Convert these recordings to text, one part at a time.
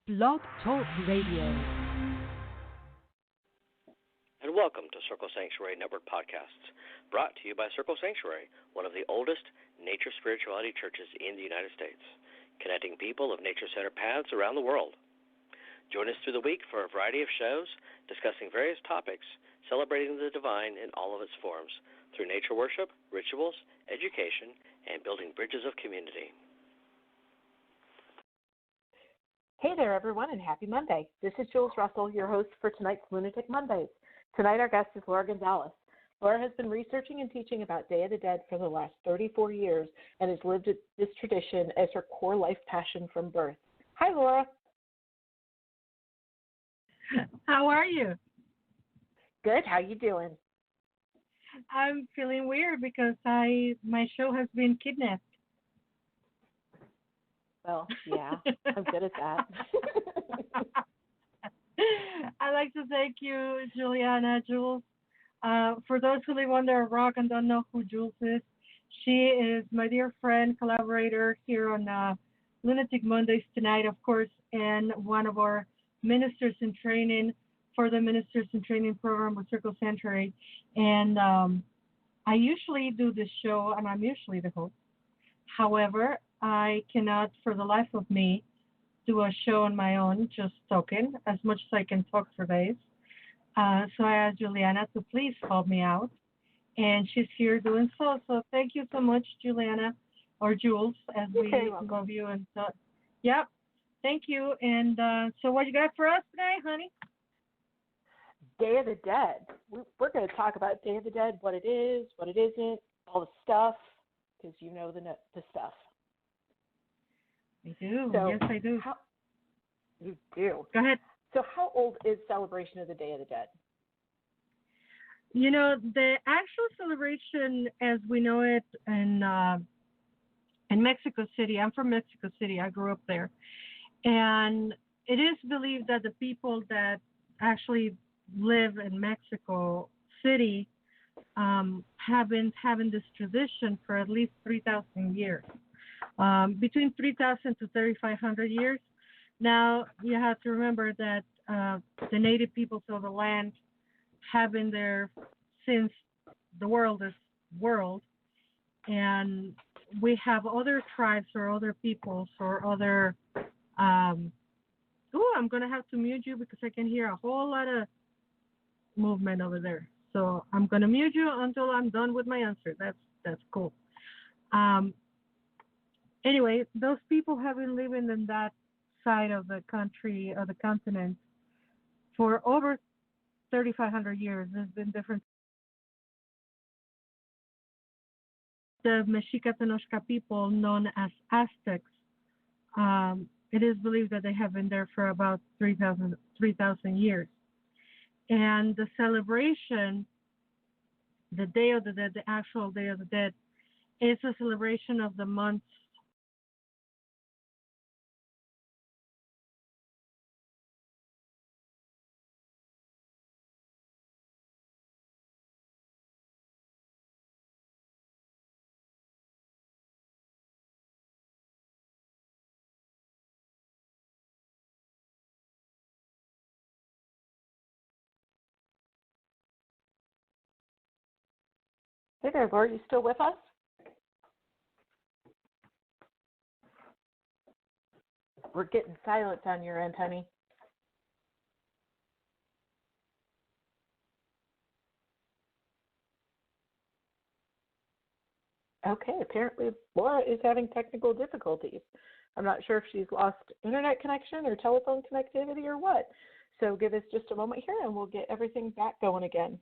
Blog Talk Radio. And welcome to Circle Sanctuary Network Podcasts, brought to you by Circle Sanctuary, one of the oldest nature spirituality churches in the United States, connecting people of nature-centered paths around the world. Join us through the week for a variety of shows discussing various topics, celebrating the divine in all of its forms, through nature worship, rituals, education, and building bridges of community. Hey there, everyone, and happy Monday. This is Jules Russell, your host for tonight's Lunatic Mondays. Tonight, our guest is Laura Gonzalez. Laura has been researching and teaching about Day of the Dead for the last 34 years and has lived this tradition as her core life passion from birth. Hi, Laura. How are you? Good. How you doing? I'm feeling weird because my show has been kidnapped. Well, yeah, I'm good at that. I'd like to thank you, Juliana, Jules. For those who live under a rock and don't know who Jules is, she is my dear friend, collaborator here on Lunatic Mondays tonight, of course, and one of our ministers in training for the Ministers in Training program with Circle Sanctuary. And I usually do this show, and I'm usually the host. However, I cannot, for the life of me, do a show on my own, just talking, as much as I can talk for days. So I asked Juliana to please help me out, and she's here doing so. So thank you so much, Juliana, or Jules, as we love you. And yep, thank you. And so what you got for us today, honey? Day of the Dead. We're going to talk about Day of the Dead, what it is, what it isn't, all the stuff, because you know the stuff. I do. So yes, I do. You do. Go ahead. So how old is celebration of the Day of the Dead? You know, the actual celebration as we know it in Mexico City, I'm from Mexico City, I grew up there, and it is believed that the people that actually live in Mexico City have been having this tradition for at least 3,000 years. Between 3,000 to 3,500 years. Now, you have to remember that the native peoples of the land have been there since the world is world, and we have other tribes or other peoples or other. I'm going to have to mute you because I can hear a whole lot of movement over there. So I'm going to mute you until I'm done with my answer. That's cool. Anyway, those people have been living in that side of the country, or the continent, for over 3,500 years. There's been different. The Mexica Tenochca people, known as Aztecs, it is believed that they have been there for about 3,000 years. And the celebration, the Day of the Dead, the actual Day of the Dead, is a celebration of the months Hey there, Laura. You still with us? We're getting silence on your end, honey. Okay, apparently Laura is having technical difficulties. I'm not sure if she's lost internet connection or telephone connectivity or what. So give us just a moment here and we'll get everything back going again.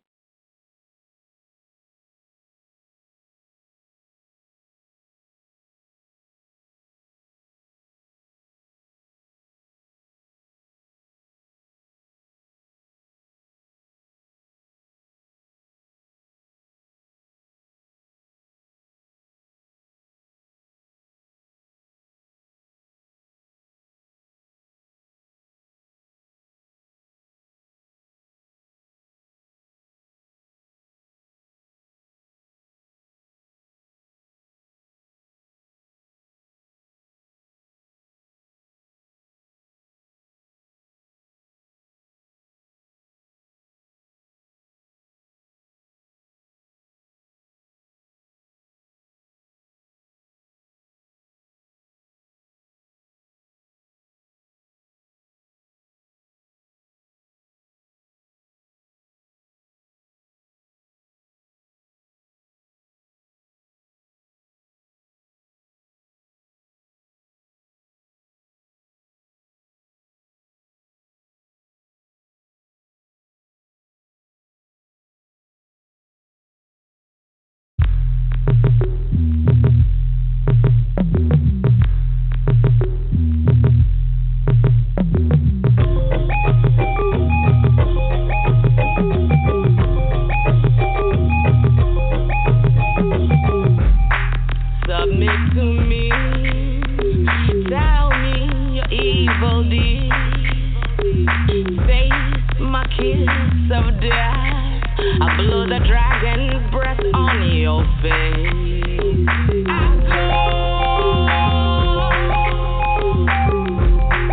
face. I go.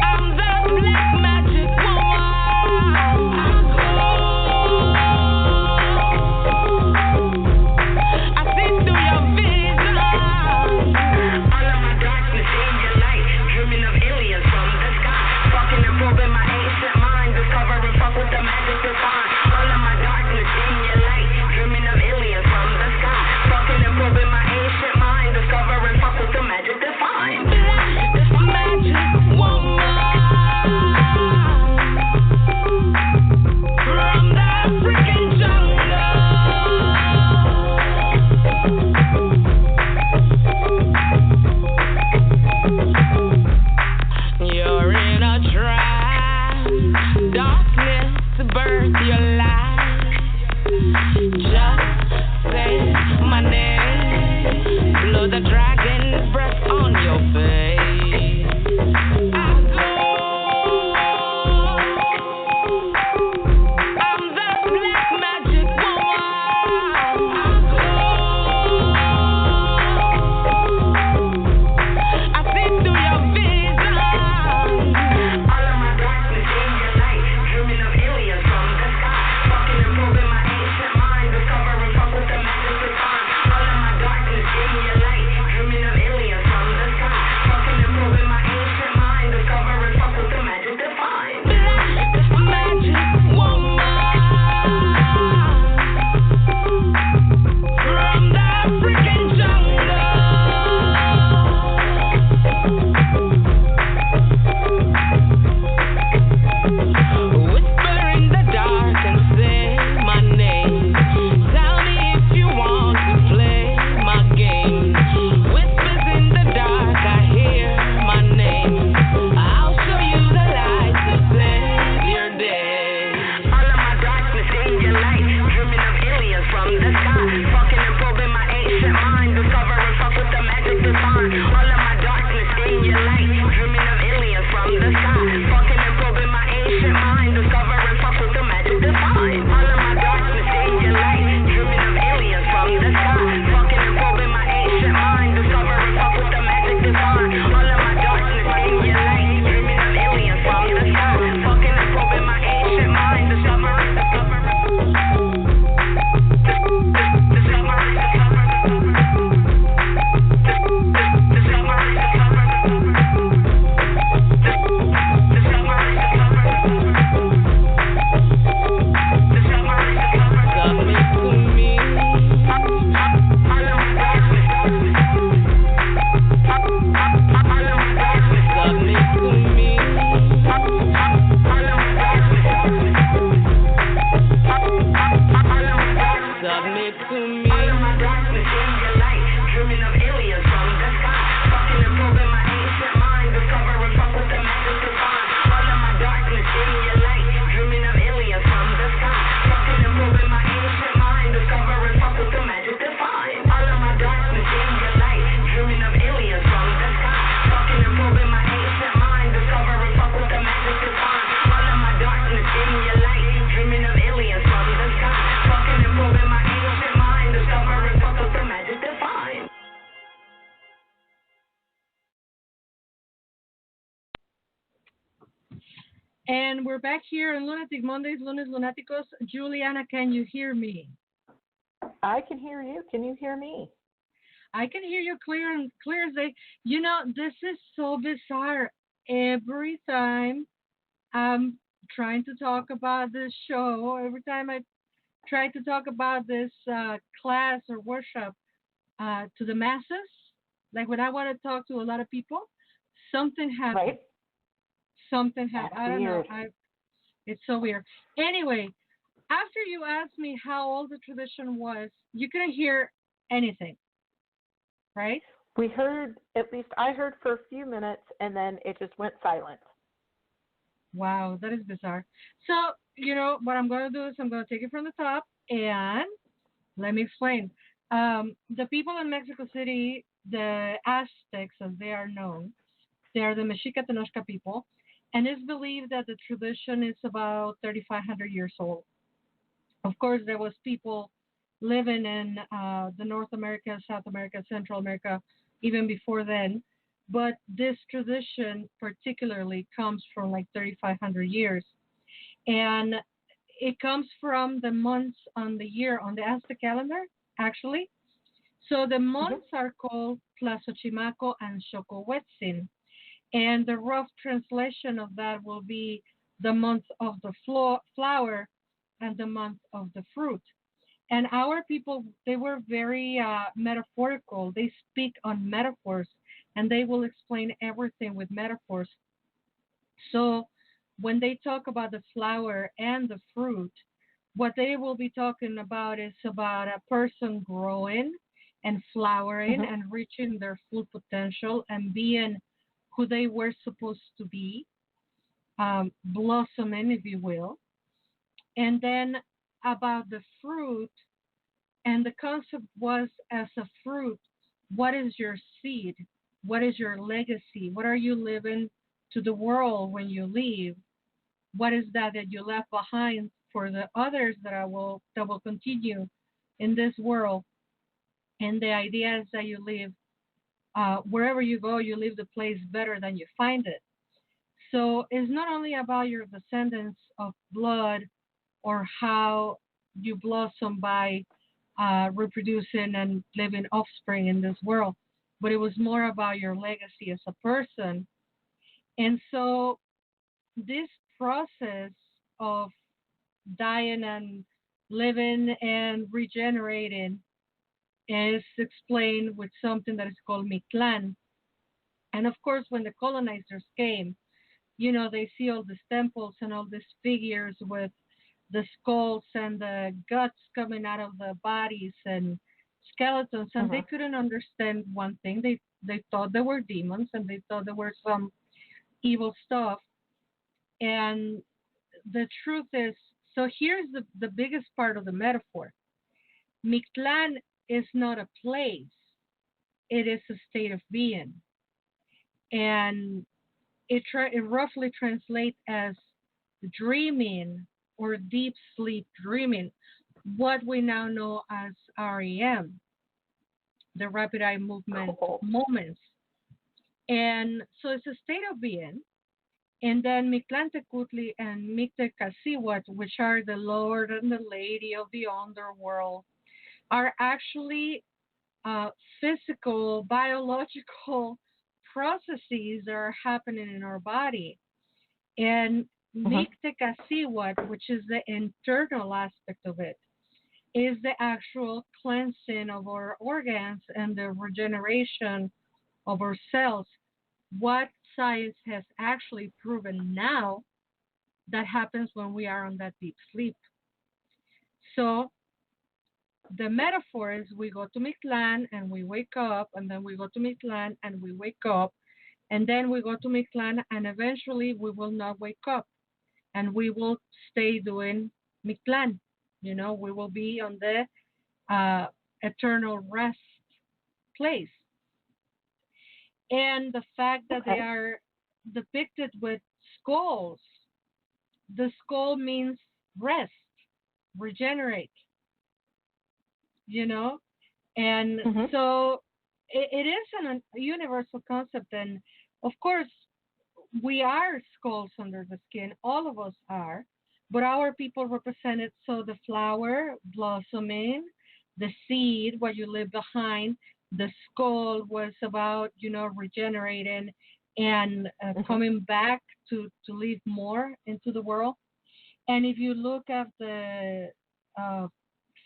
I'm the black magic woman. I go. I see through your vision. All of my darkness in your light, dreaming of aliens from the sky, fucking and probing my ancient mind, discover and fuck with the magic divine. All of my darkness in your light, dreaming of aliens from the sky, fucking and probing my ancient mind, discover and fuck with the magic divine. Magic woman from the African jungle. You're in a trance, darkness to birth your life. Just say my name, blow the dragon's breath on your face. I go. I'm the black magic woman. I go. I see through your vision. All of my darkness in your light, dreaming of aliens from the sky, fucking and probing my ancient mind, discover and fuck with the magic divine. All of my darkness in your light, dreaming of aliens from the sky, fucking and probing my ancient mind, discover and fuck with the magic divine. Magic woman from the African jungle. Whisper in the dark and say my name. Tell me if you want to play my game. Whispers in the dark, I hear my name. I'll show you the light to save your day. All of my darkness in your light, dreaming of aliens from the sky, fucking and probing my ancient mind, discover and fuck with the magic divine. All of my darkness in your light, dreaming of aliens from the sky, fucking and probing my ancient mind, discover and fuck with the magic divine. All of my darkness in your light, dreaming of aliens from the sky, fucking and probing my ancient mind, discover and fuck with the magic divine. All of my darkness in your light, dreaming of aliens from the sky, fucking and probing my ancient mind, discover. Submit to me. All of my darkness in your light, dreaming of aliens from the sky, fucking and probing my ancient mind, discover and fuck with the magic divine. All of my darkness in your light, dreaming of aliens from the sky, fucking and probing my ancient mind, discover and fuck with the magic divine. All of my darkness in your light, dreaming of aliens from the sky, fucking and probing my ancient mind, discover and fuck with the magic divine. All of my darkness in your light, dreaming of aliens from the sky, fucking and probing my ancient mind, discover and fuck with the magic divine. And we're back here on Lunatic Mondays, Lunes Lunaticos. Juliana, can you hear me? I can hear you. Can you hear me? I can hear you clear as day. You know, this is so bizarre. Every time I'm trying to talk about this show, every time I try to talk about this class or workshop to the masses, like when I want to talk to a lot of people, something happens. Right. Something happens. That's I don't weird. know. It's so weird. Anyway, after you asked me how old the tradition was, you couldn't hear anything, right? We heard, at least I heard for a few minutes, and then it just went silent. Wow, that is bizarre. So, you know, what I'm going to do is I'm going to take it from the top, and let me explain. The people in Mexico City, the Aztecs, as they are known, they are the Mexica Tenochca people, and it's believed that the tradition is about 3,500 years old. Of course, there was people living in the North America, South America, Central America, even before then. But this tradition particularly comes from like 3,500 years. And it comes from the months on the year on the Aztec calendar, actually. So the months are called Tlazochimaco and Xocohuetzin. And the rough translation of that will be the month of the flower and the month of the fruit. And our people, they were very metaphorical. They speak on metaphors, and they will explain everything with metaphors. So when they talk about the flower and the fruit, what they will be talking about is about a person growing and flowering and reaching their full potential and being who they were supposed to be, blossoming, if you will. And then about the fruit, and the concept was as a fruit, what is your seed? What is your legacy? What are you living to the world when you leave? What is that you left behind for the others that will continue in this world? And the idea is that you live wherever you go, you leave the place better than you find it. So it's not only about your descendants of blood or how you blossom by reproducing and living offspring in this world, but it was more about your legacy as a person. And so this process of dying and living and regenerating is explained with something that is called Mictlan. And of course, when the colonizers came, they see all these temples and all these figures with the skulls and the guts coming out of the bodies and skeletons, and they couldn't understand one thing. They thought they were demons, and they thought there were some evil stuff. And the truth is, so here's the biggest part of the metaphor. Mictlan is not a place, it is a state of being. And it roughly translates as dreaming or deep sleep dreaming, what we now know as REM, the rapid eye movement moments. And so it's a state of being. And then Mictlantecutli and Mictecasihuat, which are the Lord and the Lady of the underworld, are actually physical, biological processes that are happening in our body. And Mictecasihuat, which is the internal aspect of it, is the actual cleansing of our organs and the regeneration of our cells. What science has actually proven now that happens when we are on that deep sleep. So the metaphor is we go to Mictlan and we wake up, and then we go to Mictlan and we wake up, and then we go to Mictlan, and eventually we will not wake up, and we will stay doing Mictlan. We will be on the eternal rest place. And the fact that they are depicted with skulls, the skull means rest, regenerate, and so it is a universal concept. And of course, we are skulls under the skin, all of us are, but our people represent it. So the flower, blossoming, the seed, what you leave behind, the skull was about, regenerating and coming back to live more into the world. And if you look at the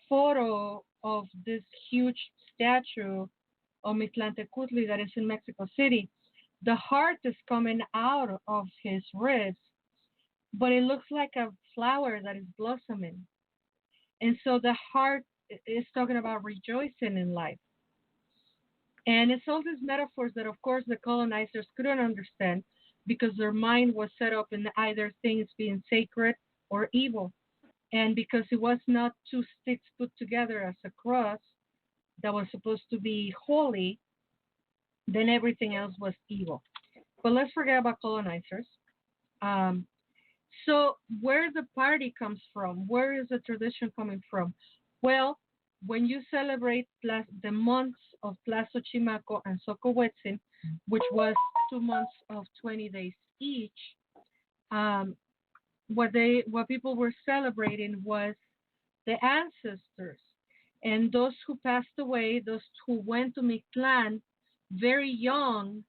photo of this huge statue of Mictlantecutli that is in Mexico City, the heart is coming out of his ribs, but it looks like a flower that is blossoming. And so the heart is talking about rejoicing in life. And it's all these metaphors that, of course, the colonizers couldn't understand because their mind was set up in either things being sacred or evil. And because it was not two sticks put together as a cross that was supposed to be holy, then everything else was evil. But let's forget about colonizers. So where the party comes from, where is the tradition coming from? Well, when you celebrate the months of Tlazochimaco and Socohuetzin, which was 2 months of 20 days each, um, what people were celebrating was the ancestors and those who passed away, those who went to Mictlan very young.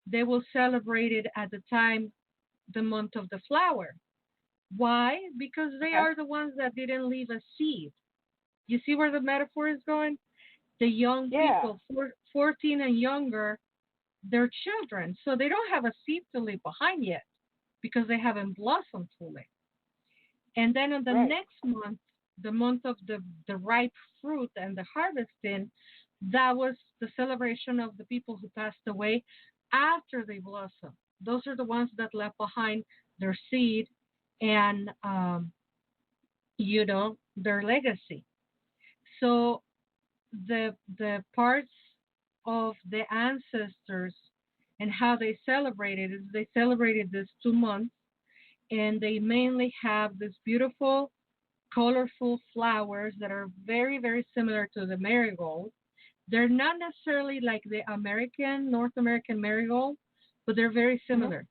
They will celebrate it at the time, the month of the flower. Why? Because they Okay. are the ones that didn't leave a seed. You see where the metaphor is going? The young Yeah. people, 14 and younger, they're children, so they don't have a seed to leave behind yet because they haven't blossomed fully. And then on the Right. next month, the month of the ripe fruit and the harvesting, that was the celebration of the people who passed away after they blossom. Those are the ones that left behind their seed and, their legacy. So the parts of the ancestors and how they celebrated is they celebrated this 2 months, and they mainly have this beautiful colorful flowers that are very, very similar to the marigold. They're not necessarily like the North American marigold, but they're very Mm-hmm. similar.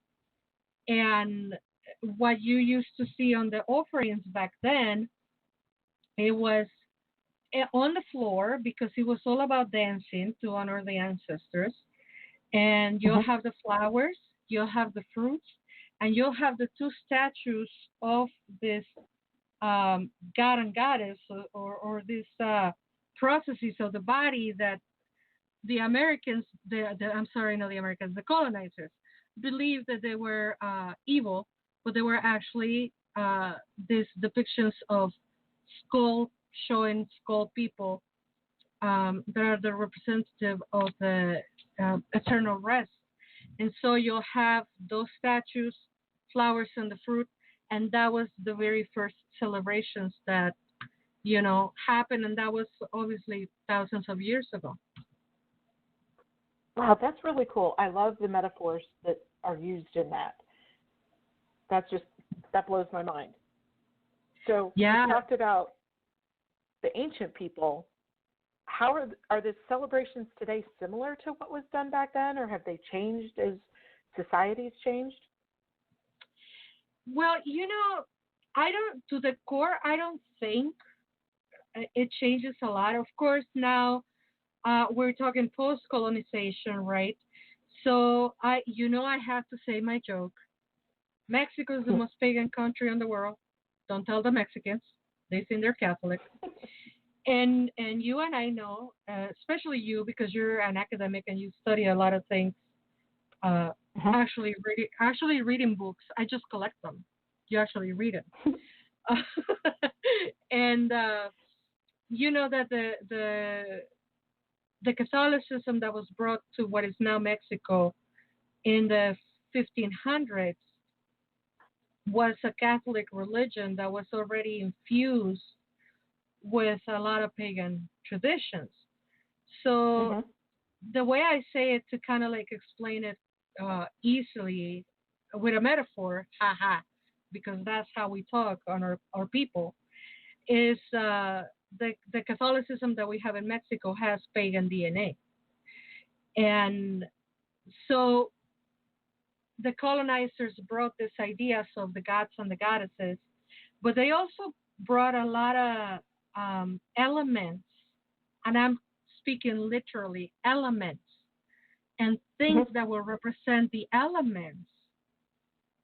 And what you used to see on the offerings back then, it was on the floor because it was all about dancing to honor the ancestors. And you'll Mm-hmm. have the flowers, you'll have the fruits, and you'll have the two statues of this god and goddess, or this processes of the body that the Americans, I'm sorry, not the Americans, the colonizers, believed that they were evil, but they were actually these depictions of skull showing skull people that are the representative of the eternal rest. And so you'll have those statues, flowers, and the fruit, and that was the very first celebrations that happened, and that was obviously thousands of years ago. Wow, that's really cool. I love the metaphors that are used in that. That blows my mind. So Yeah. you talked about the ancient people. How are the celebrations today similar to what was done back then, or have they changed as society's changed? Well, I don't, to the core, I don't think it changes a lot. Of course, now we're talking post-colonization, right? So I have to say my joke. Mexico is the most pagan country in the world. Don't tell the Mexicans; they think they're Catholic. And you and I know, especially you, because you're an academic and you study a lot of things. Actually reading books. I just collect them. You actually read it. And you know that the Catholicism that was brought to what is now Mexico in the 1500s was a Catholic religion that was already infused with a lot of pagan traditions. So the way I say it, to kind of like explain it easily with a metaphor, haha, because that's how we talk on our people, is the Catholicism that we have in Mexico has pagan DNA. And so the colonizers brought these ideas of the gods and the goddesses, but they also brought a lot of elements, and I'm speaking literally elements, and things that will represent the elements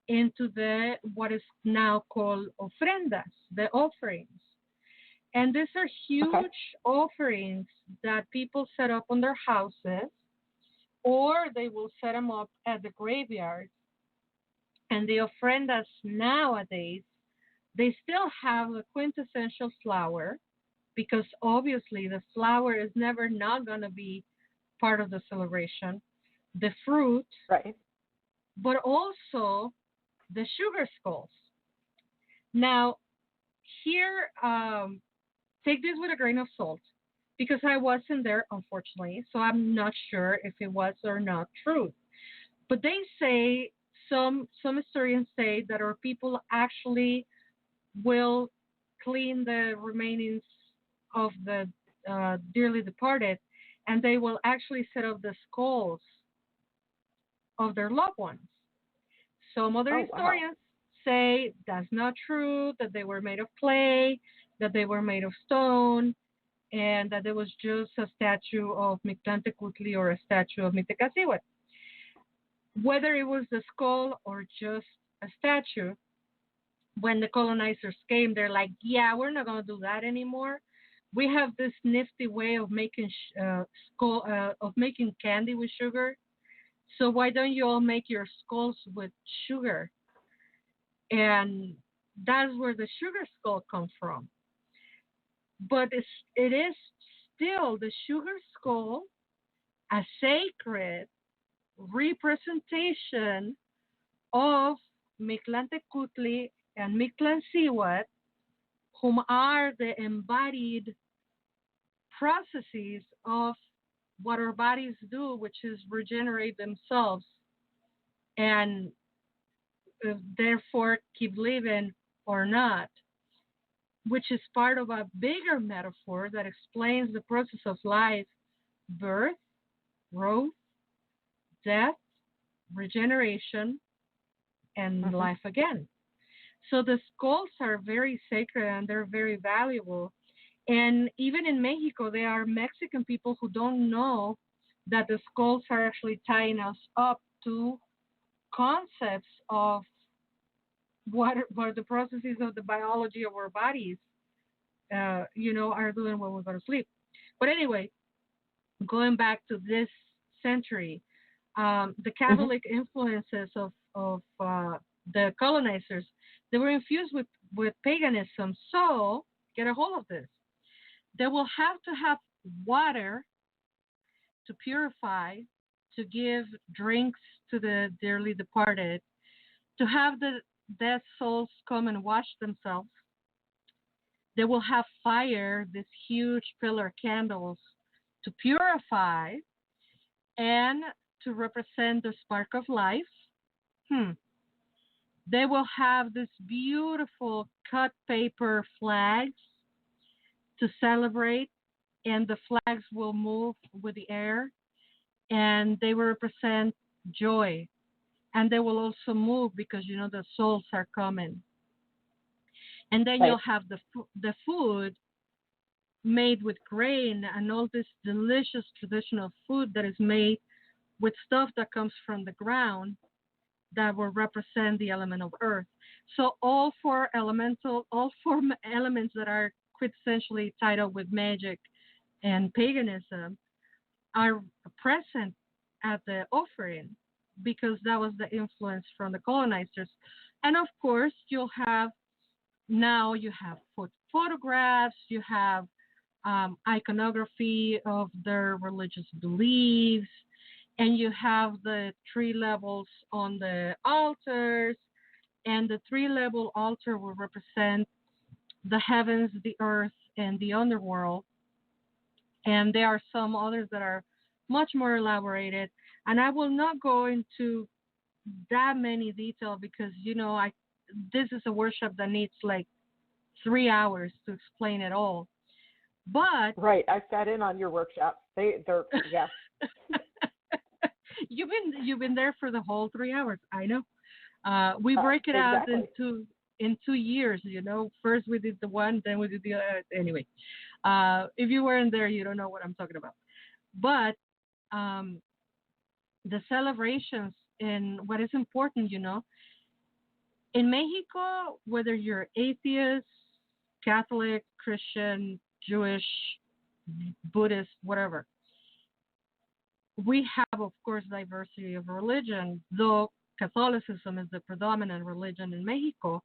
into the what is now called ofrendas, the offerings. And these are huge offerings that people set up on their houses, or they will set them up at the graveyards. And the ofrendas nowadays, they still have the quintessential flower, because obviously the flower is never not going to be part of the celebration. The fruit, Right. but also the sugar skulls. Now, here, take this with a grain of salt, because I wasn't there, unfortunately, so I'm not sure if it was or not true. But they say, some historians say that our people actually will clean the remainings of the dearly departed, and they will actually set up the skulls of their loved ones. Some other historians say that's not true, that they were made of clay, that they were made of stone, and that there was just a statue of Mictlantecutli or a statue of Mictecacihuatl. Whether it was the skull or just a statue, when the colonizers came, they're like, yeah, we're not going to do that anymore. We have this nifty way of making of making candy with sugar. So why don't you all make your skulls with sugar? And that's where the sugar skull comes from. But it is still the sugar skull, a sacred representation of Mictlantecutli and Mictlancihuatl, whom are the embodied processes of what our bodies do, which is regenerate themselves and therefore keep living or not, which is part of a bigger metaphor that explains the process of life: birth, growth, death, regeneration, and life again. So the skulls are very sacred and they're very valuable. And even in Mexico, there are Mexican people who don't know that the skulls are actually tying us up to concepts of what the processes of the biology of our bodies, are doing when we go to sleep. But anyway, going back to this century, the Catholic influences of the colonizers, they were infused with paganism. So get a hold of this. They will have to have water to purify, to give drinks to the dearly departed, to have the dead souls come and wash themselves. They will have fire, these huge pillar candles, to purify and to represent the spark of life. They will have this beautiful cut paper flags to celebrate, and the flags will move with the air, and they will represent joy. And they will also move because, the souls are coming. And then you'll have the food made with grain and all this delicious traditional food that is made with stuff that comes from the ground that will represent the element of earth. So all four elements that are quintessentially tied up with magic and paganism are present at the offering because that was the influence from the colonizers. And of course, you have photographs, you have iconography of their religious beliefs, and you have the 3 levels on the altars, and the 3-level altar will represent the heavens, the earth, and the underworld. And there are some others that are much more elaborated, and I will not go into that many detail because this is a workshop that needs like 3 hours to explain it all. But right, I sat in on your workshop. They're yes. You've been there for the whole 3 hours. I know. We break it out in 2 years. First we did the one, then we did the other. Anyway, if you weren't there, you don't know what I'm talking about. But the celebrations and what is important, in Mexico, whether you're atheist, Catholic, Christian, Jewish, Buddhist, whatever, we have, of course, diversity of religion, though Catholicism is the predominant religion in Mexico.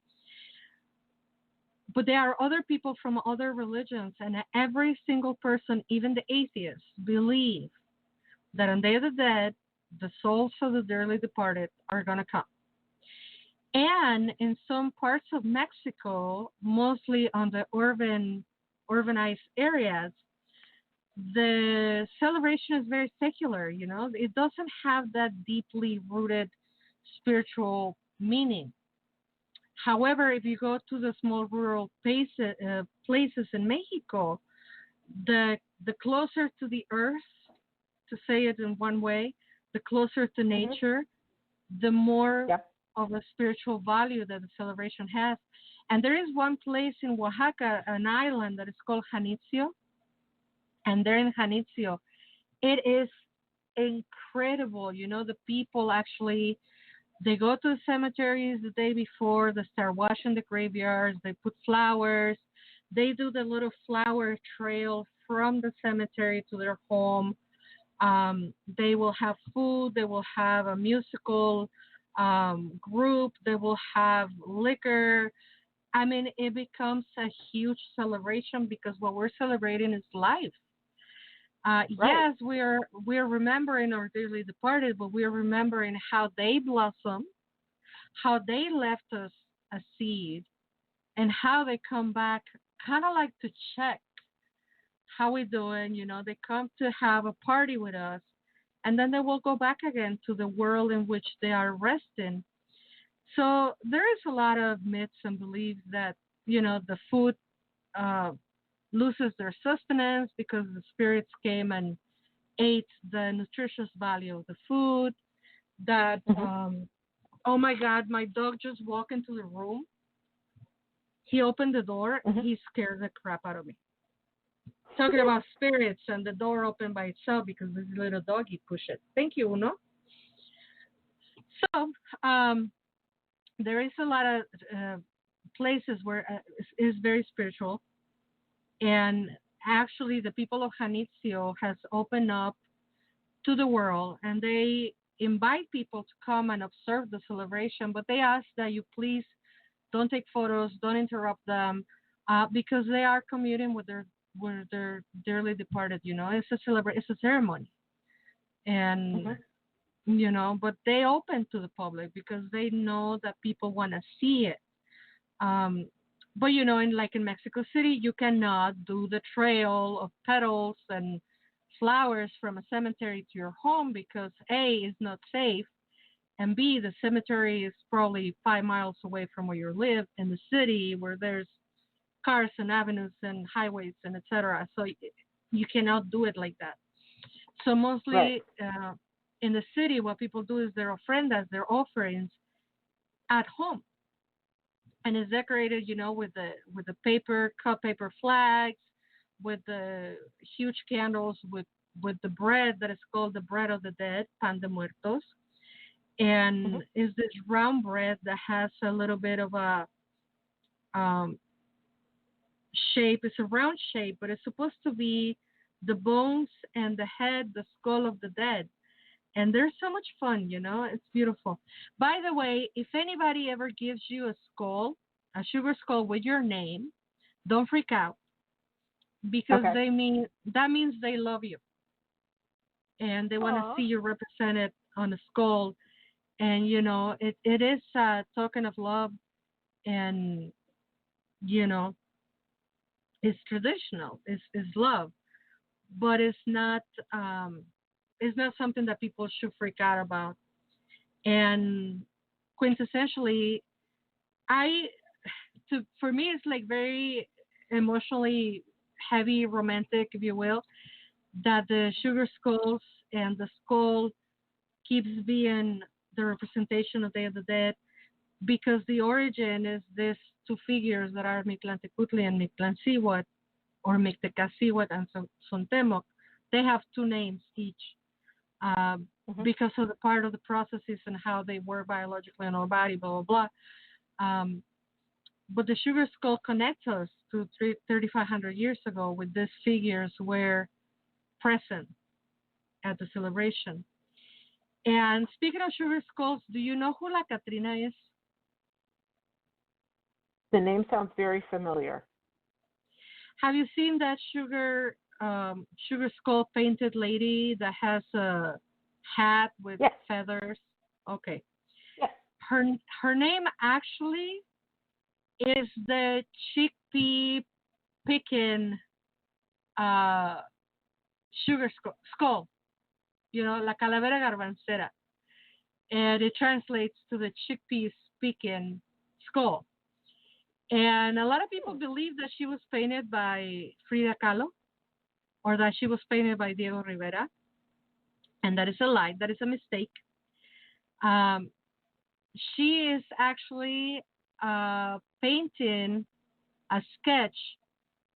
But there are other people from other religions, and every single person, even the atheists, believe that on Day of the Dead, the souls of the dearly departed are going to come. And in some parts of Mexico, mostly on the urbanized areas, the celebration is very secular, It doesn't have that deeply rooted spiritual meaning. However, if you go to the small rural places in Mexico, the closer to the earth, to say it in one way, the closer to nature, the more Yep. of a spiritual value that the celebration has. And there is one place in Oaxaca, an island that is called Janitzio, and there in Janitzio, it is incredible. You know, the people actually they go to the cemeteries the day before. They start washing the graveyards. They put flowers. They do the little flower trail from the cemetery to their home. They will have food. They will have a musical group. They will have liquor. I mean, it becomes a huge celebration because what we're celebrating is life. Right. Yes, we're remembering our dearly departed, but we're remembering how they blossom, how they left us a seed, and how they come back, kind of like to check how we doing. You know, they come to have a party with us, and then they will go back again to the world in which they are resting. So there is a lot of myths and beliefs that the food uh, loses their sustenance because the spirits came and ate the nutritious value of the food. That Hmm. oh my God, my dog just walked into the room. He opened the door. Hmm. He scared the crap out of me. Talking about spirits and the door opened by itself because this little doggy pushed it. Thank you, Uno. So there is a lot of places where is very spiritual, and actually the people of Janitzio has opened up to the world, and they invite people to come and observe the celebration, but they ask that you please don't take photos, don't interrupt them, because they are communing with their dearly departed. It's a it's a ceremony, and Hmm. but they open to the public because they know that people want to see it. Um, but in Mexico City, you cannot do the trail of petals and flowers from a cemetery to your home because A is not safe, and B the cemetery is probably 5 miles away from where you live in the city where there's cars and avenues and highways and etc. So you cannot do it like that. So Right. mostly in the city, what people do is their ofrendas, their offerings at home, and it's decorated, with the paper cut paper flags, with the huge candles, with the bread that is called the bread of the dead, pan de muertos, Hmm. and is this round bread that has a little bit of a um, shape. It's a round shape, but it's supposed to be the bones and the head, the skull of the dead. And they're so much fun, it's beautiful. By the way, if anybody ever gives you a skull, a sugar skull with your name, don't freak out because Okay. that means they love you and they want to Aw. see you represented on a skull. And it is a token of love, and you know it's traditional. It's love, but um, it's not something that people should freak out about. And quintessentially, I for me it's like very emotionally heavy, romantic, if you will, that the sugar skulls and the skull keeps being the representation of Day of the Dead because the origin is these two figures that are Mictlantecutli and Mictlancihuat, or Mictecacihuat and Sontemoc. They have two names each, um, Hmm. because of the part of the processes and how they work biologically in our body, blah, blah, blah. But the sugar skull connects us to 3,500 years ago with these figures were present at the celebration. And speaking of sugar skulls, do you know who La Catrina is? The name sounds very familiar. Have you seen that sugar skull painted lady that has a hat with Yes. feathers? Okay. Yes. Her her name actually is the chickpea picking uh, skull. La calavera garbancera, and it translates to the chickpea picking skull. And a lot of people Hmm. believe that she was painted by Frida Kahlo, or that she was painted by Diego Rivera, and that is a lie. That is a mistake. She is actually painting a sketch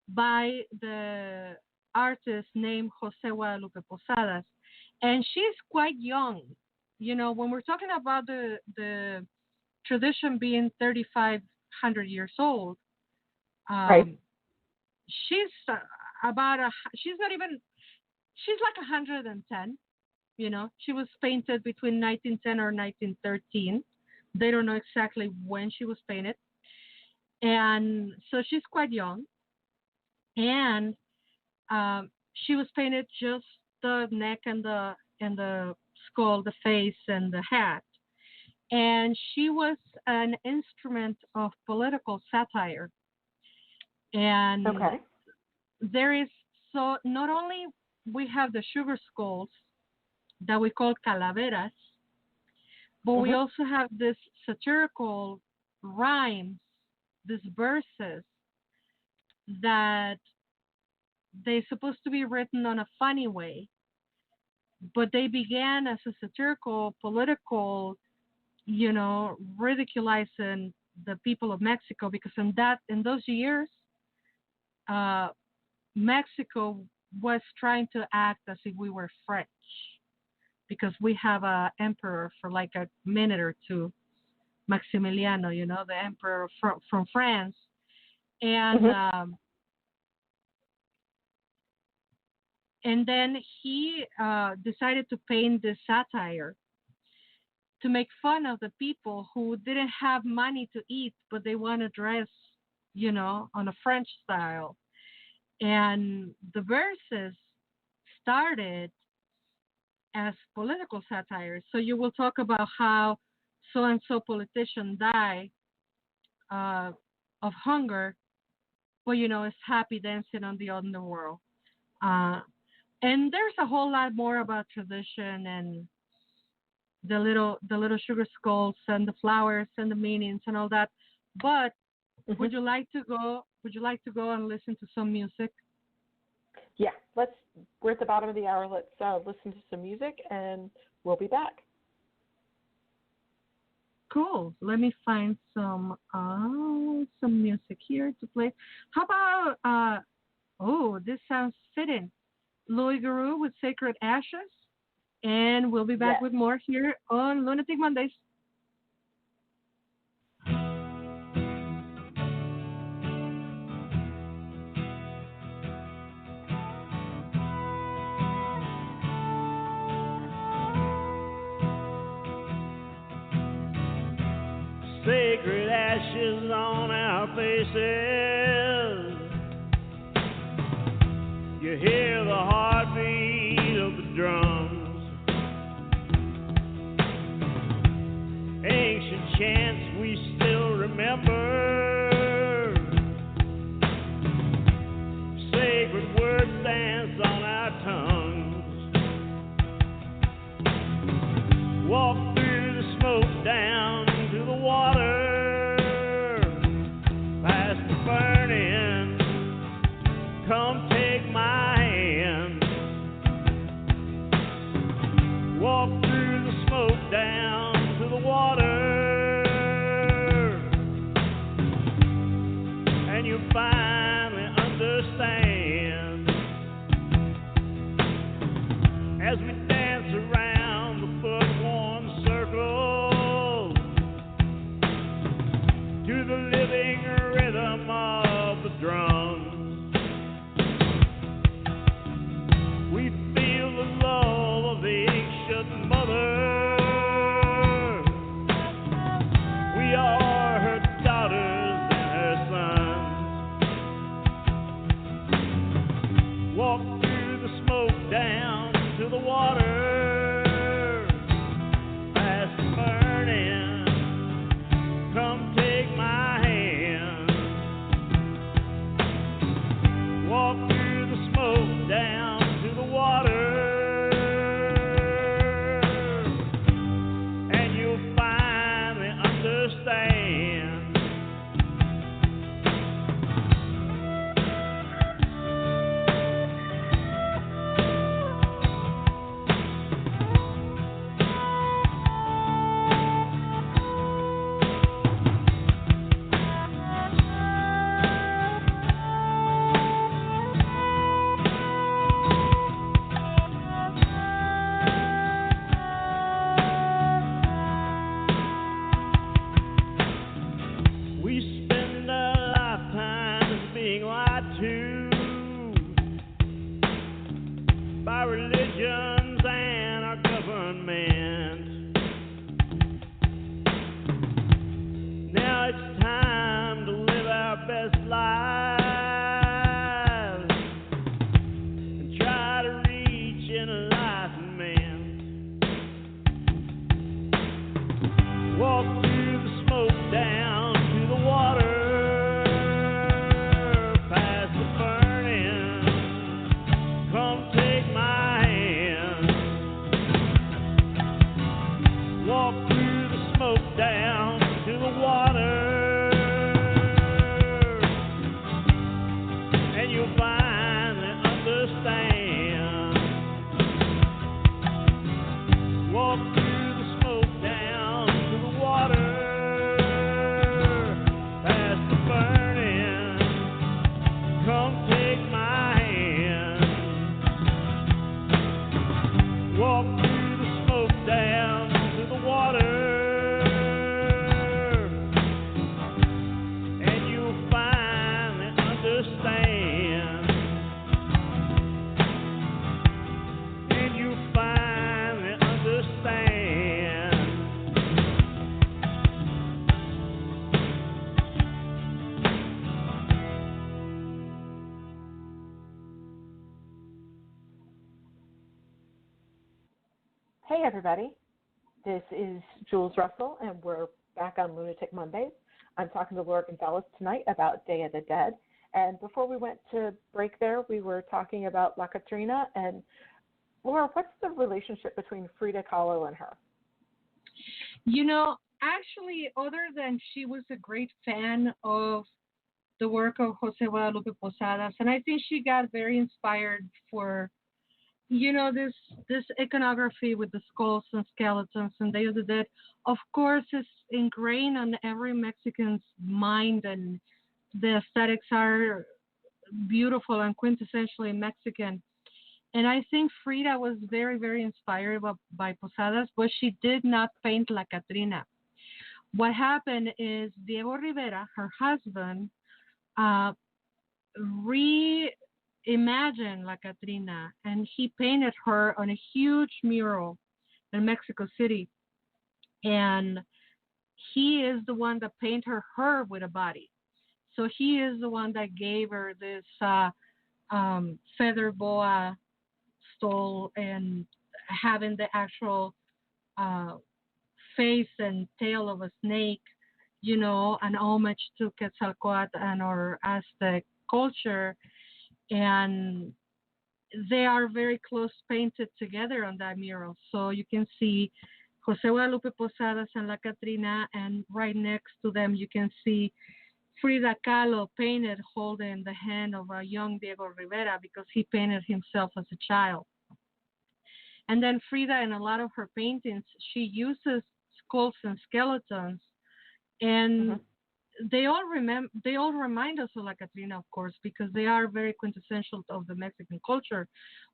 by the artist named Jose Guadalupe Posadas, and she's quite young. You know, when we're talking about the tradition being 3,500 years old, Right. she's she's not even, she's like 110. You know, she was painted between 1910 or 1913. They don't know exactly when she was painted, and so she's quite young. And she was painted just the neck and the skull, the face, and the hat. And she was an instrument of political satire. And Okay. there is, so not only we have the sugar skulls that we call calaveras, but we also have this satirical rhymes, these verses that they're supposed to be written on a funny way, but they began as a satirical, political, you know, ridiculizing the people of Mexico, because in those years, Mexico was trying to act as if we were French, because we have a emperor for like a minute or two, Maximiliano, you know, the emperor from France, and then he decided to paint this satire to make fun of the people who didn't have money to eat, but they want to dress, you know, on a French style. And the verses started as political satire. So you will talk about how so-and-so politician died of hunger, but, you know, is happy dancing on the underworld. And there's a whole lot more about tradition and the little sugar skulls and the flowers and the meanings and all that. But would you like to go? Would you like to go and listen to some music? Yeah. We're at the bottom of the hour. Let's listen to some music, and we'll be back. Cool. Let me find some music here to play. How about this sounds fitting. Louis Guru with Sacred Ashes, and we'll be back with more here on Lunatic Mondays. Sacred ashes on our faces. You hear the heartbeat of the drums. Ancient chants we still remember. Sacred words dance on our tongues. Walk through the smoke down to the water, past the burning. Come take my hand. Walk through the smoke down to the water. Walk through the smoke down to the water, past the burning. Come take my hand. Walk through the smoke down to the water, and you'll finally understand. Walk through the smoke down to the water, past the burning. Come take my hand. Walk through the smoke down to the water, and you'll finally understand. And you'll finally understand. Hey, everybody. This is Jules Russell, and we're back on Lunatic Mondays. I'm talking to Laura Gonzalez tonight about Day of the Dead. And before we went to break there, we were talking about La Catrina. And Laura, what's the relationship between Frida Kahlo and her? You know, actually, other than she was a great fan of the work of Jose Guadalupe Posadas, and I think she got very inspired for, you know, this iconography with the skulls and skeletons and Day of the Dead. Of course, is ingrained on every Mexican's mind, and the aesthetics are beautiful and quintessentially Mexican. And I think Frida was very, very inspired by Posadas, but she did not paint La Catrina. What happened is Diego Rivera, her husband, reimagined La Catrina, and he painted her on a huge mural in Mexico City. And he is the one that painted her with a body. So he is the one that gave her this feather boa stole and having the actual face and tail of a snake, you know, an homage to Quetzalcoatl and our Aztec culture. And they are very close painted together on that mural. So you can see Jose Guadalupe Posadas and La Catrina, and right next to them you can see Frida Kahlo painted holding the hand of a young Diego Rivera because he painted himself as a child. And then Frida, in a lot of her paintings, she uses skulls and skeletons, and they all remind us of La Catrina, of course, because they are very quintessential of the Mexican culture.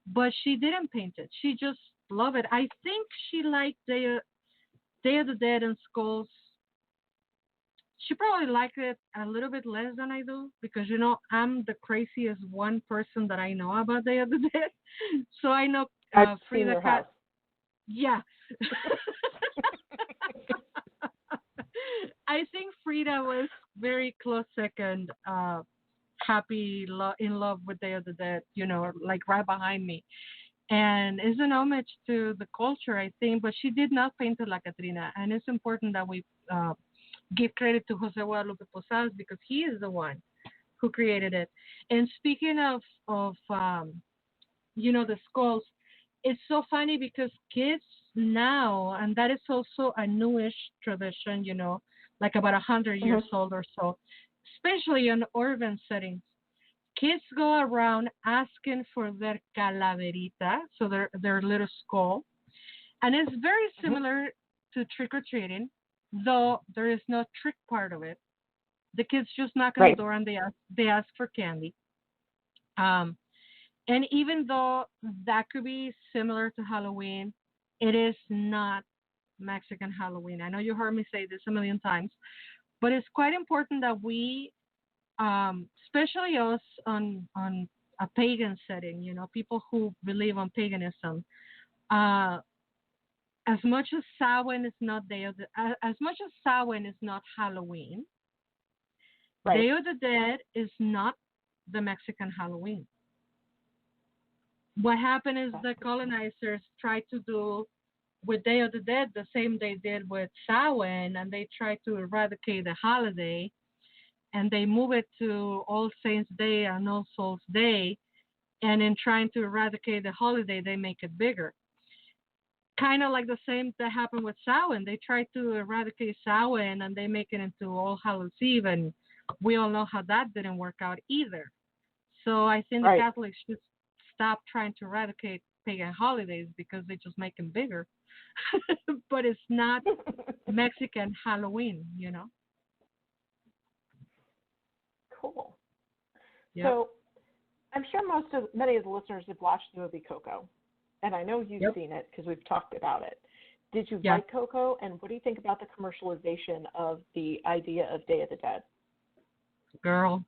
But she didn't paint it; she just loved it. I think she liked Day of the Dead and skulls. She probably liked it a little bit less than I do, because, you know, I'm the craziest one person that I know about Day of the Dead. So I know I've seen Frida your Kahlo. house. Yeah. I think Frida was very close second, in love with Day of the Dead, you know, like right behind me. And it's an homage to the culture, I think, but she did not paint La Catrina. And it's important that we give credit to Jose Guadalupe Posadas because he is the one who created it. And speaking of you know, the skulls, it's so funny because kids now, and that is also a newish tradition, you know, like about 100 years old or so, especially in urban settings. Kids go around asking for their calaverita, so their little skull. And it's very similar to trick-or-treating, though there is no trick part of it. The kids just knock on the door and they ask for candy. And even though that could be similar to Halloween, it is not Mexican Halloween. I know you heard me say this a million times, but it's quite important that we, especially us on a pagan setting, you know, people who believe on paganism, as much as Samhain is not as much as Samhain is not Halloween, Day of the Dead is not the Mexican Halloween. What happened is the colonizers tried to do with Day of the Dead the same they did with Samhain, and they tried to eradicate the holiday, and they move it to All Saints Day and All Souls Day, and in trying to eradicate the holiday, they make it bigger. Kind of like the same that happened with Samhain. They tried to eradicate Samhain, and they make it into All Hallows Eve, and we all know how that didn't work out either. So I think the Right. Catholics should stop trying to eradicate pagan holidays because they just make them bigger. But it's not Mexican Halloween, you know. Cool. Yep. So I'm sure many of the listeners have watched the movie Coco, and I know you've Yep. seen it because we've talked about it. Did you Yeah. like Coco, and what do you think about the commercialization of the idea of Day of the Dead? Girl.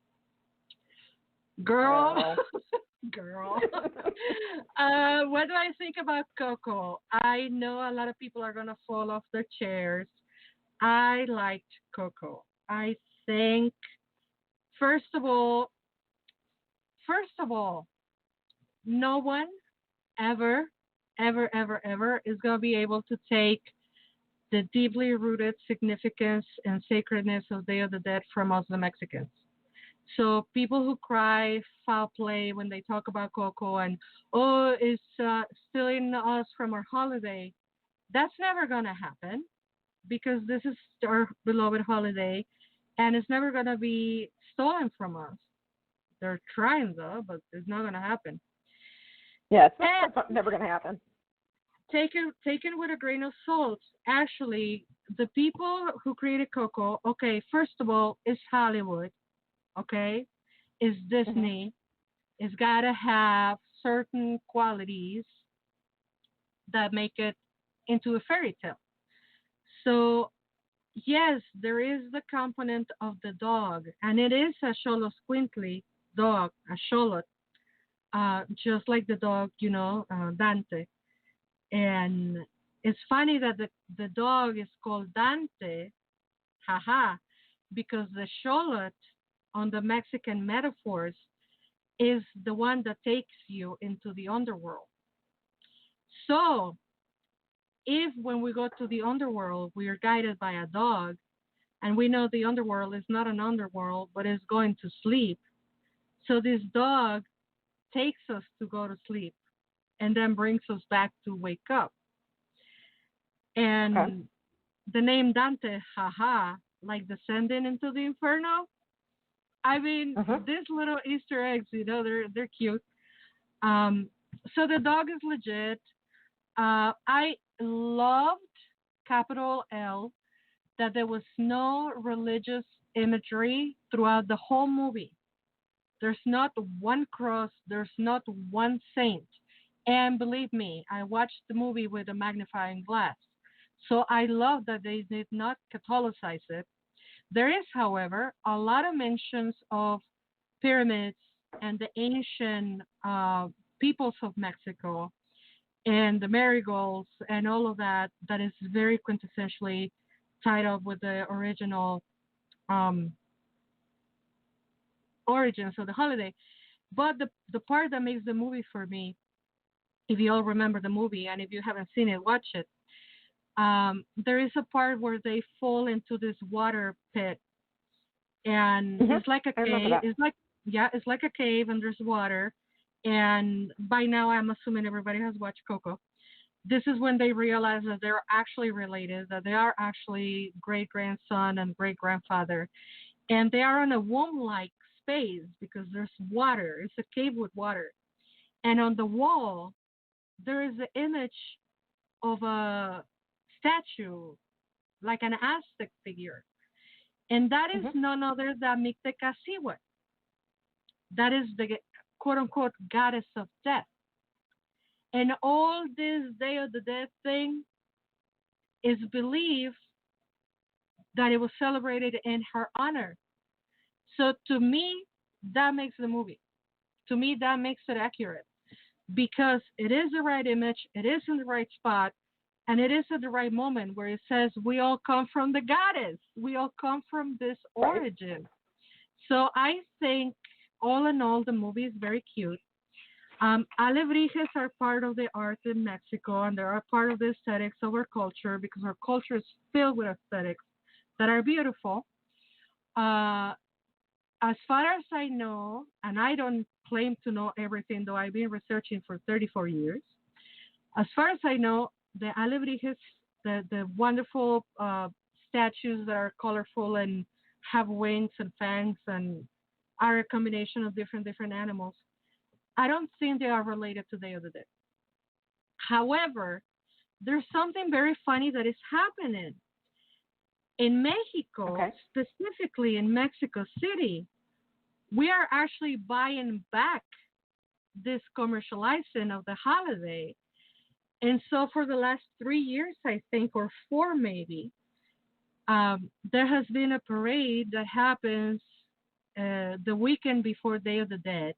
Girl. Girl. What do I think about Coco? I know a lot of people are going to fall off their chairs. I liked Coco. I think, first of all, no one ever, ever is going to be able to take the deeply rooted significance and sacredness of Day of the Dead from us, the Mexicans. So people who cry foul play when they talk about Coco and, oh, it's stealing us from our holiday, that's never going to happen because this is our beloved holiday and it's never going to be stolen from us. They're trying, though, but it's not going to happen. Yeah, it's never going to happen. Taken with a grain of salt. Actually, the people who created Coco, okay, first of all, it's Hollywood, okay? It's Disney. It's got to have certain qualities that make it into a fairy tale. So, yes, there is the component of the dog, and it is a Xolo Squintly dog, a Xolot, just like the dog, Dante. And it's funny that the dog is called Dante, haha, because the Xolot on the Mexican metaphors is the one that takes you into the underworld. So, if when we go to the underworld, we are guided by a dog, and we know the underworld is not an underworld, but is going to sleep. So this dog takes us to go to sleep and then brings us back to wake up. And the name Dante, haha, like descending into the inferno. I mean, these little Easter eggs, they're cute. So the dog is legit. I loved, capital L, that there was no religious imagery throughout the whole movie. There's not one cross. There's not one saint. And believe me, I watched the movie with a magnifying glass. So I love that they did not Catholicize it. There is, however, a lot of mentions of pyramids and the ancient peoples of Mexico and the marigolds and all of that is very quintessentially tied up with the original origins of the holiday. But the part that makes the movie for me, if you all remember the movie, and if you haven't seen it, watch it. There is a part where they fall into this water pit, and it's like a cave. It's like a cave, and there's water. And by now, I'm assuming everybody has watched Coco. This is when they realize that they're actually related, that they are actually great-grandson and great-grandfather, and they are on a womb-like space because there's water. It's a cave with water. And on the wall, there is an image of a statue, like an Aztec figure. And that is none other than Mictecacihuatl. That is the quote-unquote goddess of death. And all this Day of the Dead thing is believed that it was celebrated in her honor. So to me, that makes the movie. To me, that makes it accurate. Because it is the right image, it is in the right spot, and it is at the right moment where it says we all come from the goddess. We all come from this origin. So I think, all in all, the movie is very cute. Alebrijes are part of the art in Mexico, and they are part of the aesthetics of our culture because our culture is filled with aesthetics that are beautiful. Uh, as far as I know, and I don't claim to know everything, though I've been researching for 34 years. As far as I know, the alebrijes, the wonderful statues that are colorful and have wings and fangs and are a combination of different animals, I don't think they are related to Day of the Dead. However, there's something very funny that is happening in Mexico, Okay. specifically in Mexico City. We are actually buying back this commercializing of the holiday. And so for the last 3 years, I think, or four maybe, there has been a parade that happens the weekend before Day of the Dead.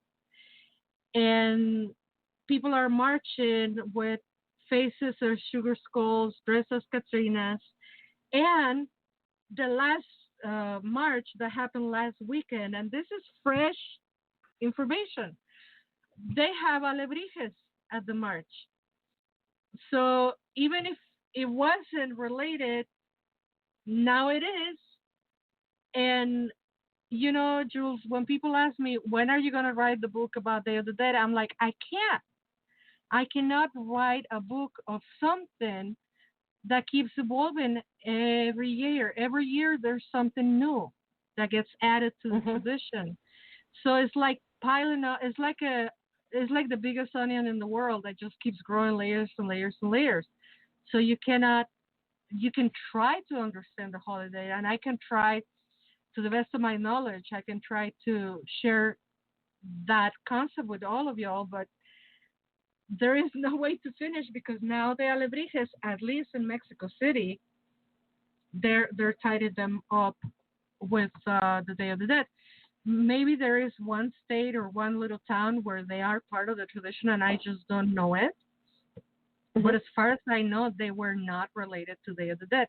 And people are marching with faces of sugar skulls, dressed as Catrinas. And the last march that happened last weekend, and this is fresh information, they have alebrijes at the march. So even if it wasn't related, now it is. And you know, Jules, when people ask me, when are you going to write the book about Day of the Dead? I'm like, I can't. I cannot write a book of something that keeps evolving every year. Every year there's something new that gets added to the tradition. So it's like piling up. It's like the biggest onion in the world that just keeps growing layers and layers and layers. So you can try to understand the holiday, and I can try to the best of my knowledge. I can try to share that concept with all of y'all, but there is no way to finish because now the alebrijes, at least in Mexico City, they're tied them up with the Day of the Dead. Maybe there is one state or one little town where they are part of the tradition and I just don't know it. But as far as I know, they were not related to Day of the Dead.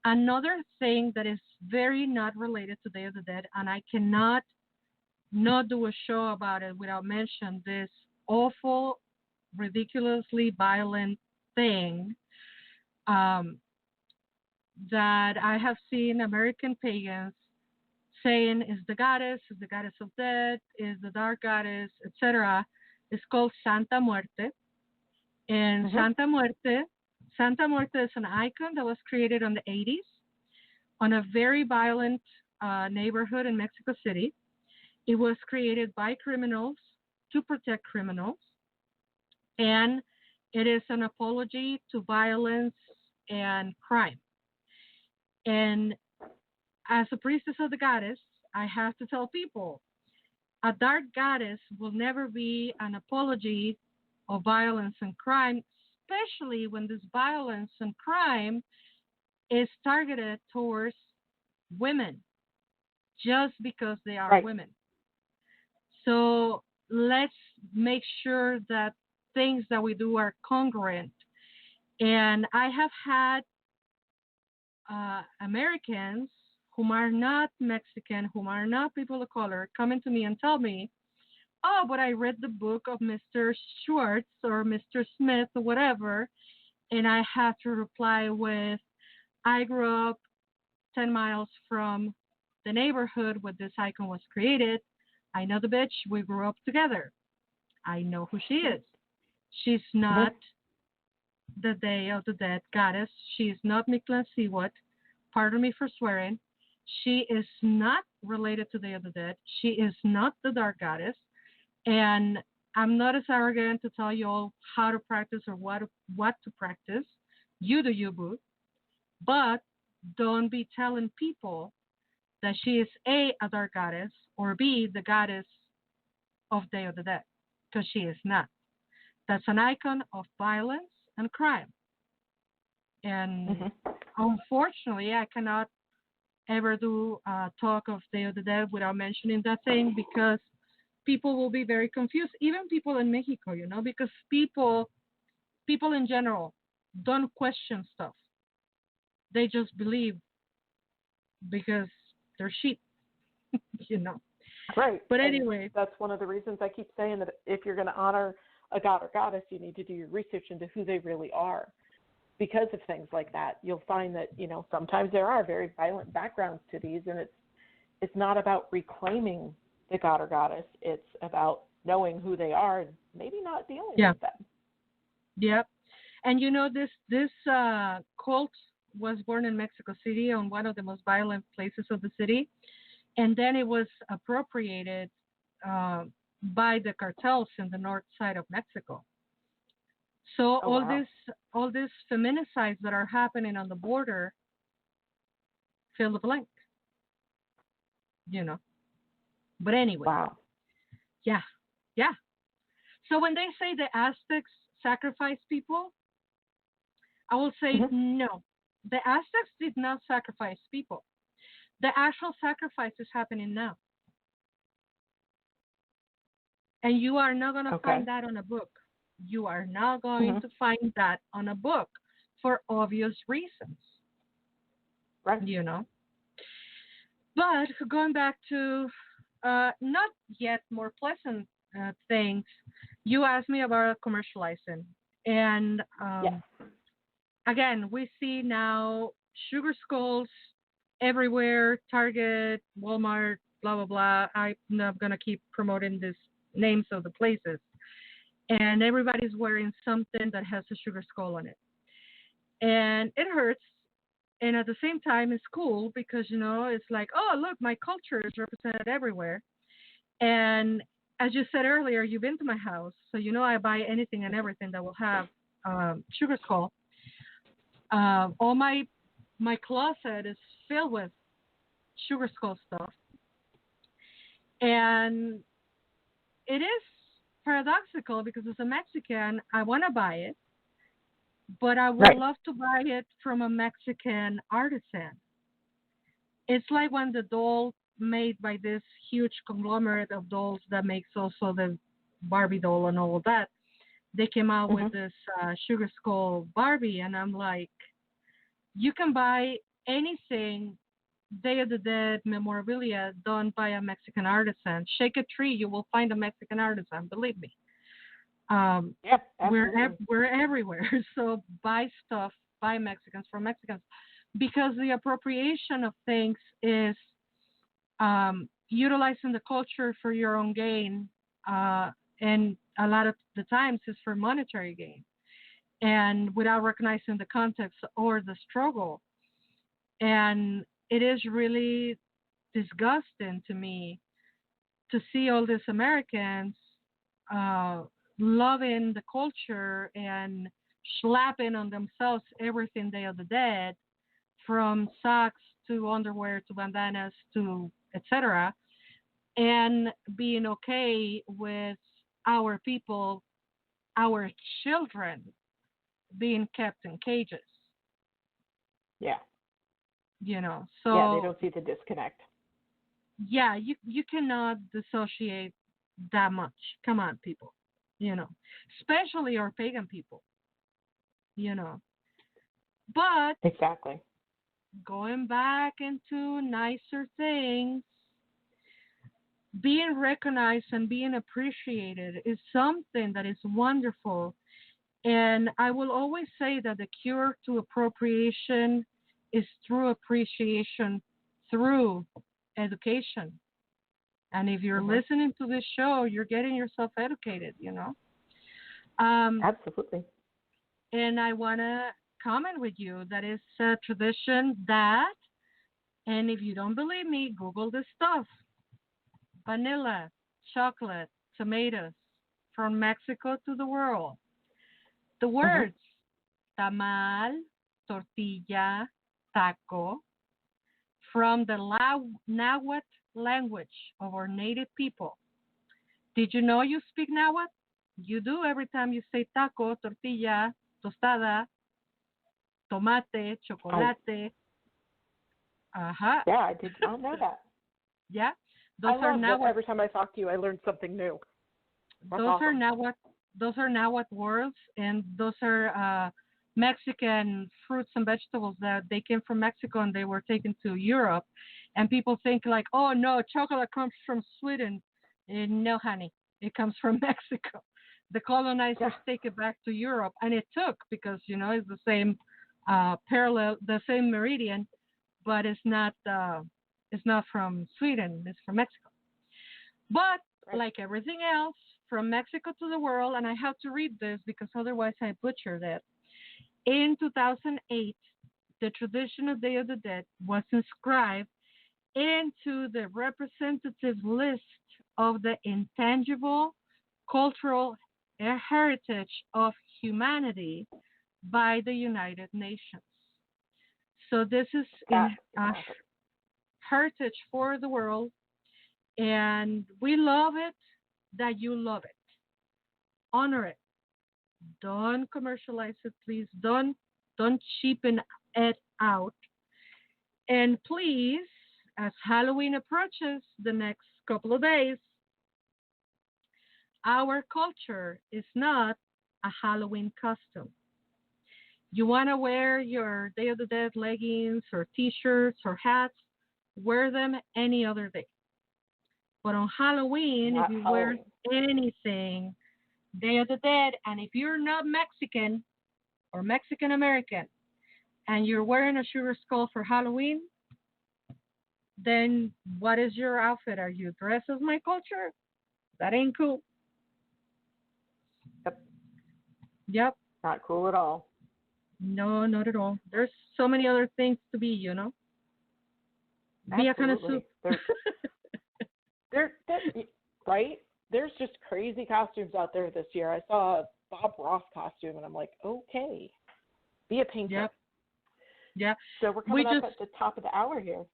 Another thing that is very not related to Day of the Dead, and I cannot not do a show about it without mentioning this awful, ridiculously violent thing that I have seen American pagans saying is the goddess of death, is the dark goddess, etc. It's called Santa Muerte. And Santa Muerte is an icon that was created in the 80s on a very violent neighborhood in Mexico City. It was created by criminals to protect criminals. And it is an apology to violence and crime. And as a priestess of the goddess, I have to tell people, a dark goddess will never be an apology of violence and crime, especially when this violence and crime is targeted towards women, just because they are women. So let's make sure that things that we do are congruent. And I have had Americans whom are not Mexican, whom are not people of color, coming to me and tell me, oh, but I read the book of Mr. Schwartz or Mr. Smith or whatever, and I have to reply with, I grew up 10 miles from the neighborhood where this icon was created. I know the bitch. We grew up together. I know who she is. She's not the Day of the Dead goddess. She is not Mictlantecuhtli. Pardon me for swearing. She is not related to Day of the Dead. She is not the dark goddess. And I'm not as arrogant to tell you all how to practice or what to practice. You do you, boo. But don't be telling people that she is A, dark goddess, or B, the goddess of Day of the Dead, because she is not. That's an icon of violence and crime. And unfortunately, I cannot ever do a talk of Day of the Dead without mentioning that thing because people will be very confused, even people in Mexico, you know, because people in general don't question stuff. They just believe because they're sheep, you know. Right. But And anyway, that's one of the reasons I keep saying that if you're going to honor a god or goddess, you need to do your research into who they really are. Because of things like that, you'll find that, sometimes there are very violent backgrounds to these, and it's not about reclaiming the god or goddess. It's about knowing who they are and maybe not dealing with them. Yep. And this cult was born in Mexico City, on one of the most violent places of the city, and then it was appropriated by the cartels in the north side of Mexico. So all these feminicides that are happening on the border fill the blank. But anyway. Wow. Yeah. So when they say the Aztecs sacrifice people, I will say no. The Aztecs did not sacrifice people. The actual sacrifice is happening now. And you are not going to find that on a book. You are not going to find that on a book for obvious reasons. Right. But going back to not yet more pleasant things, you asked me about commercializing. And again, we see now sugar skulls everywhere, Target, Walmart, blah, blah, blah. I'm not going to keep promoting these names of the places. And everybody's wearing something that has a sugar skull on it. And it hurts. And at the same time, it's cool because, it's like, oh, look, my culture is represented everywhere. And as you said earlier, you've been to my house. So, I buy anything and everything that will have sugar skull. All my closet is filled with sugar skull stuff. And it is paradoxical because as a Mexican, I want to buy it, but I would love to buy it from a Mexican artisan. It's like when the doll made by this huge conglomerate of dolls that makes also the Barbie doll and all of that, they came out with this sugar skull Barbie, and I'm like, you can buy anything Day of the Dead memorabilia done by a Mexican artisan. Shake a tree, you will find a Mexican artisan, believe me. We're everywhere. So buy stuff by Mexicans from Mexicans, because the appropriation of things is utilizing the culture for your own gain, and a lot of the times it's for monetary gain, and without recognizing the context or the struggle. And it is really disgusting to me to see all these Americans loving the culture and slapping on themselves everything Day of the Dead, from socks to underwear to bandanas to etc., and being okay with our people, our children, being kept in cages. Yeah. So yeah, they don't see the disconnect. Yeah, you cannot dissociate that much. Come on, people. Especially our pagan people. But Exactly. going back into nicer things, being recognized and being appreciated is something that is wonderful. And I will always say that the cure to appropriation is through appreciation, through education. And if you're listening to this show, you're getting yourself educated, Absolutely. And I want to comment with you that it's a tradition that, and if you don't believe me, Google this stuff. Vanilla, chocolate, tomatoes, from Mexico to the world. The words tamal, tortilla, taco, from the Nahuatl language of our native people. Did you know you speak Nahuatl? You do every time you say taco, tortilla, tostada, tomate, chocolate. Yeah, I did not know that. Yeah, those are Nahuatl. Every time I talk to you, I learn something new. That's those awesome. are Nahuatl. Those are Nahuatl words, and those are Mexican fruits and vegetables that they came from Mexico and they were taken to Europe. And people think like, oh no, chocolate comes from Sweden. No, honey, it comes from Mexico. The colonizers take it back to Europe, and it took because it's the same parallel, the same meridian, but it's not from Sweden. It's from Mexico. But like everything else, from Mexico to the world, and I have to read this because otherwise I butchered it. In 2008, the tradition of Day of the Dead was inscribed into the representative list of the intangible cultural heritage of humanity by the United Nations. So this is a heritage for the world, and we love it that you love it. Honor it. Don't commercialize it, please. Don't cheapen it out. And please, as Halloween approaches the next couple of days, our culture is not a Halloween costume. You want to wear your Day of the Dead leggings or T-shirts or hats, wear them any other day. But on Halloween, if you wear anything, Day of the Dead, and if you're not Mexican or Mexican American, and you're wearing a sugar skull for Halloween, then what is your outfit? Are you dressed as my culture? That ain't cool. Yep. Not cool at all. No, not at all. There's so many other things to be, Be a kind of soup. Right? There's just crazy costumes out there this year. I saw a Bob Ross costume, and I'm like, okay. Be a painter. Yep. Yeah. So we're coming up at the top of the hour here.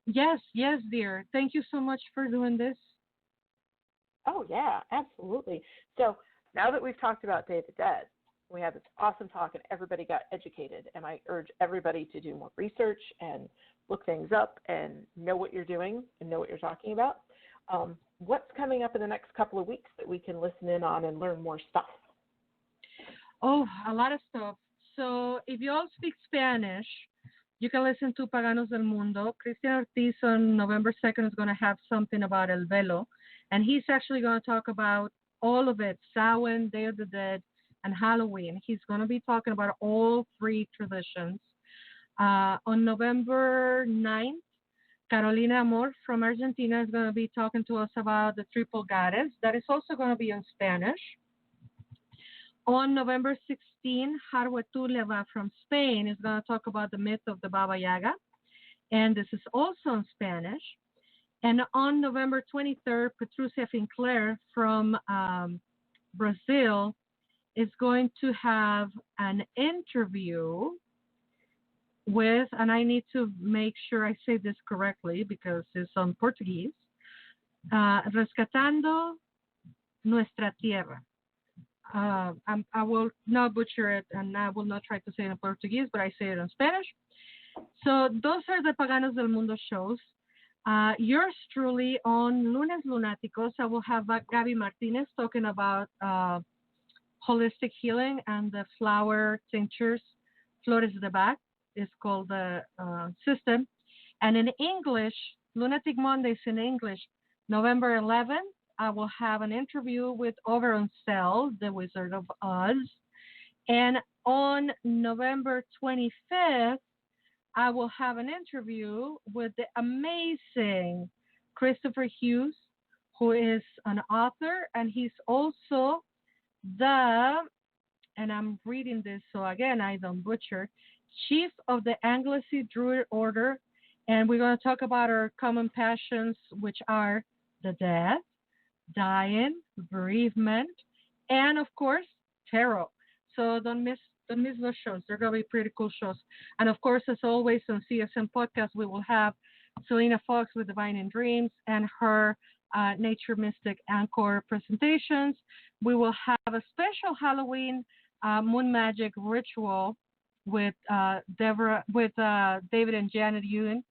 Yes, dear. Thank you so much for doing this. Oh, yeah, absolutely. So now that we've talked about Day of the Dead, we had this awesome talk and everybody got educated. And I urge everybody to do more research and look things up and know what you're doing and know what you're talking about. What's coming up in the next couple of weeks that we can listen in on and learn more stuff? Oh, a lot of stuff. So if you all speak Spanish, you can listen to Paganos del Mundo. Cristian Ortiz on November 2nd is going to have something about El Velo, and he's actually going to talk about all of it, Samhain, Day of the Dead, and Halloween. He's going to be talking about all three traditions. On November 9th, Carolina Amor from Argentina is going to be talking to us about the Triple Goddess. That is also going to be in Spanish. On November 16th, Harwetu Leva from Spain is going to talk about the myth of the Baba Yaga, and this is also in Spanish. And on November 23rd, Petrucia Finclair from Brazil is going to have an interview with, and I need to make sure I say this correctly because it's on Portuguese, Rescatando Nuestra Tierra. I will not butcher it, and I will not try to say it in Portuguese, but I say it in Spanish. So those are the Paganos del Mundo shows. Yours truly on Lunes Lunáticos, I will have Gaby Martinez talking about holistic healing and the flower tinctures. Flores de Bach is called the system. And in English, Lunatic Mondays in English, November 11th, I will have an interview with Oberon Cell, the Wizard of Oz. And on November 25th, I will have an interview with the amazing Christopher Hughes, who is an author, and he's also and I'm reading this, so again, I don't butcher, Chief of the Anglican Druid Order, and we're going to talk about our common passions, which are the death, dying, bereavement, and of course, tarot. So don't miss those shows. They're going to be pretty cool shows. And of course, as always, on CSM Podcast, we will have Selena Fox with Divine in Dreams and her Nature Mystic Anchor presentations. We will have a special Halloween Moon Magic ritual with David and Janet Ewan.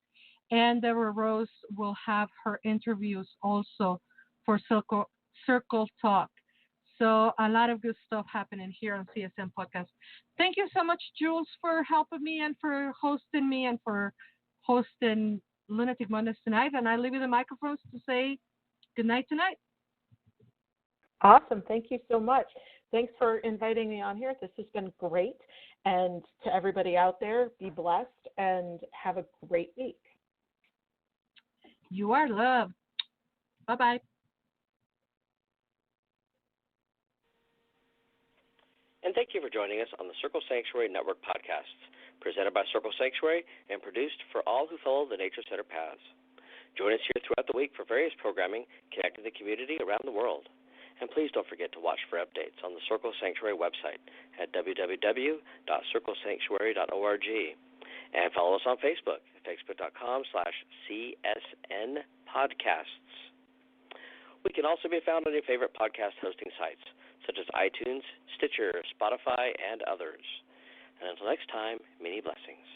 And Deborah Rose will have her interviews also for Circle Talk. So a lot of good stuff happening here on CSM Podcast. Thank you so much, Jules, for helping me and for hosting me and for hosting Lunatic Mondays tonight, and I leave you the microphones to say good night tonight. Awesome. Thank you so much. Thanks for inviting me on here. This has been great. And to everybody out there, be blessed and have a great week. You are loved. Bye-bye. And thank you for joining us on the Circle Sanctuary Network podcasts, presented by Circle Sanctuary and produced for all who follow the Nature Center paths. Join us here throughout the week for various programming connecting the community around the world. And please don't forget to watch for updates on the Circle Sanctuary website at www.circlesanctuary.org. And follow us on Facebook at facebook.com/CSN podcasts. We can also be found on your favorite podcast hosting sites, such as iTunes, Stitcher, Spotify, and others. And until next time, many blessings.